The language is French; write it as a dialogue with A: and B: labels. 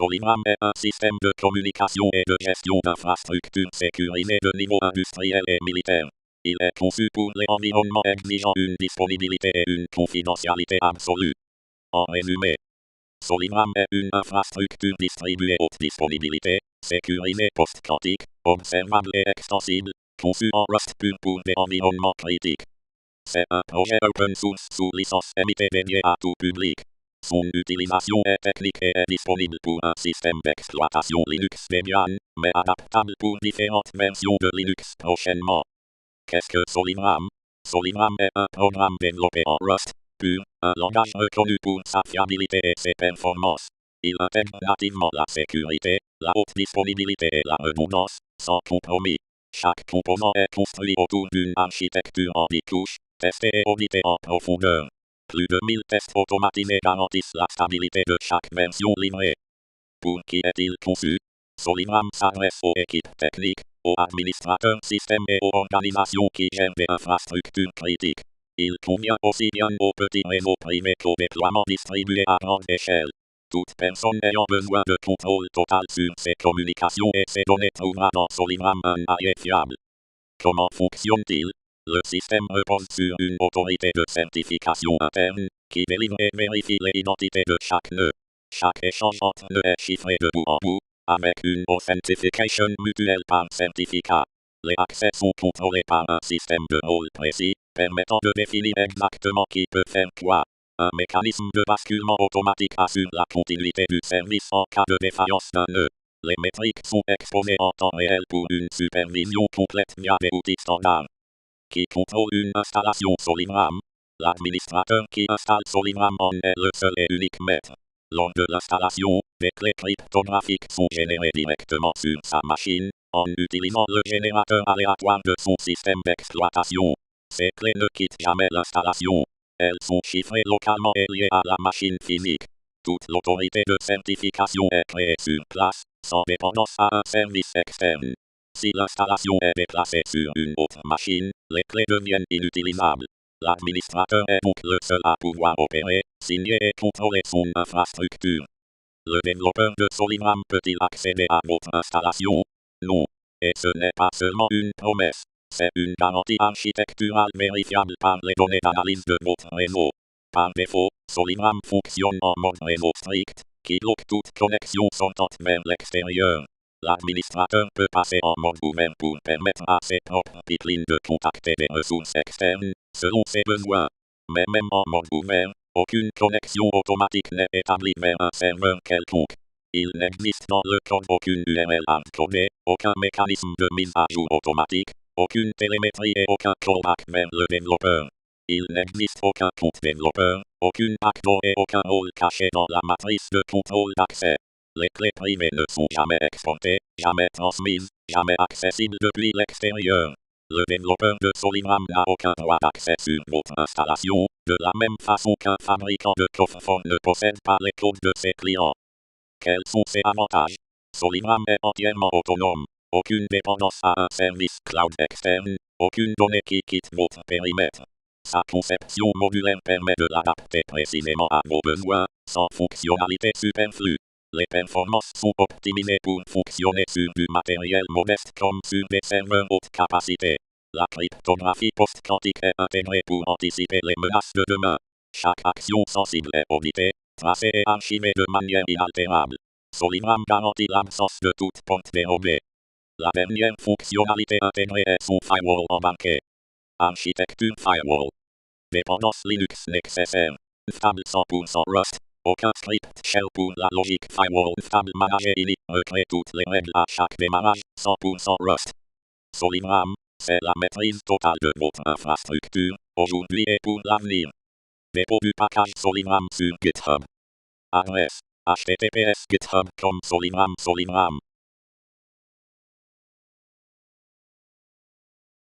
A: Soligram est un système de communication et de gestion d'infrastructures sécurisées de niveau industriel et militaire. Il est conçu pour les environnements exigeant une disponibilité et une confidentialité absolue. En résumé, Soligram est une infrastructure distribuée haute disponibilité, sécurisée post-quantique, observable et extensible, conçue en Rust pur pour des environnements critiques. C'est un projet open source sous licence MIT dédié à tout public. Son utilisation est technique et est disponible pour un système d'exploitation Linux Debian, mais adaptable pour différentes versions de Linux prochainement. Qu'est-ce que Soligram? Soligram est un programme développé en Rust pur, un langage reconnu pour sa fiabilité et ses performances. Il intègre nativement la sécurité, la haute disponibilité et la redondance, sans compromis. Chaque composant est construit autour d'une architecture en 10 couches, testée et auditée en profondeur. Plus de 1000 tests automatisés garantissent la stabilité de chaque version livrée. Pour qui est-il conçu? Soligram s'adresse aux équipes techniques, aux administrateurs systèmes et aux organisations qui gèrent des infrastructures critiques. Il convient aussi bien aux petits réseaux privés qu'aux déploiements distribués à grande échelle. Toute personne ayant besoin de contrôle total sur ses communications et ses données trouvera dans Soligram un allié fiable. Comment fonctionne-t-il? Le système repose sur une autorité de certification interne, qui délivre et vérifie les identités de chaque nœud. Chaque échange entre nœuds est chiffré de bout en bout, avec une authentification mutuelle par certificat. Les accès sont contrôlés par un système de rôle précis, permettant de définir exactement qui peut faire quoi. Un mécanisme de basculement automatique assure la continuité du service en cas de défaillance d'un nœud. Les métriques sont exposées en temps réel pour une supervision complète via des outils standards. Qui contrôle une installation Soligram? L'administrateur qui installe Soligram en est le seul et unique maître. Lors de l'installation, des clés cryptographiques sont générées directement sur sa machine, en utilisant le générateur aléatoire de son système d'exploitation. Ces clés ne quittent jamais l'installation. Elles sont chiffrées localement et liées à la machine physique. Toute l'autorité de certification est créée sur place, sans dépendance à un service externe. Si l'installation est déplacée sur une autre machine, les clés deviennent inutilisables. L'administrateur est donc le seul à pouvoir opérer, signer et contrôler son infrastructure. Le développeur de Soligram peut-il accéder à votre installation? Non. Et ce n'est pas seulement une promesse. C'est une garantie architecturale vérifiable par les données d'analyse de votre réseau. Par défaut, Soligram fonctionne en mode réseau strict, qui bloque toute connexion sortante vers l'extérieur. L'administrateur peut passer en mode ouvert pour permettre à ses propres pipelines de contacter des ressources externes, selon ses besoins. Mais même en mode ouvert, aucune connexion automatique n'est établie vers un serveur quelconque. Il n'existe dans le code aucune URL hardcodée, aucun mécanisme de mise à jour automatique, aucune télémétrie et aucun callback vers le développeur. Il n'existe aucun compte développeur, aucune backdoor et aucun rôle caché dans la matrice de contrôle d'accès. Les clés privées ne sont jamais exportées, jamais transmises, jamais accessibles depuis l'extérieur. Le développeur de Soligram n'a aucun droit d'accès sur votre installation, de la même façon qu'un fabricant de coffre-fort ne possède pas les codes de ses clients. Quels sont ses avantages? Soligram est entièrement autonome. Aucune dépendance à un service cloud externe, aucune donnée qui quitte votre périmètre. Sa conception modulaire permet de l'adapter précisément à vos besoins, sans fonctionnalité superflue. Les performances sont optimisées pour fonctionner sur du matériel modeste comme sur des serveurs haute capacité. La cryptographie post-quantique est intégrée pour anticiper les menaces de demain. Chaque action sensible est auditée, tracée et archivée de manière inaltérable. Soligram garantit l'absence de toute porte dérobée. La dernière fonctionnalité intégrée est son firewall embarqué. Architecture firewall. Dépendance Linux nécessaire. Stable 100% Rust. Aucun script shell pour la logique firewall stable manager init recrée toutes les règles à chaque démarrage, 100% Rust. Soligram, c'est la maîtrise totale de votre infrastructure, aujourd'hui et pour l'avenir. Dépôt du package Soligram sur GitHub. Adresse https://github.com/Soligram.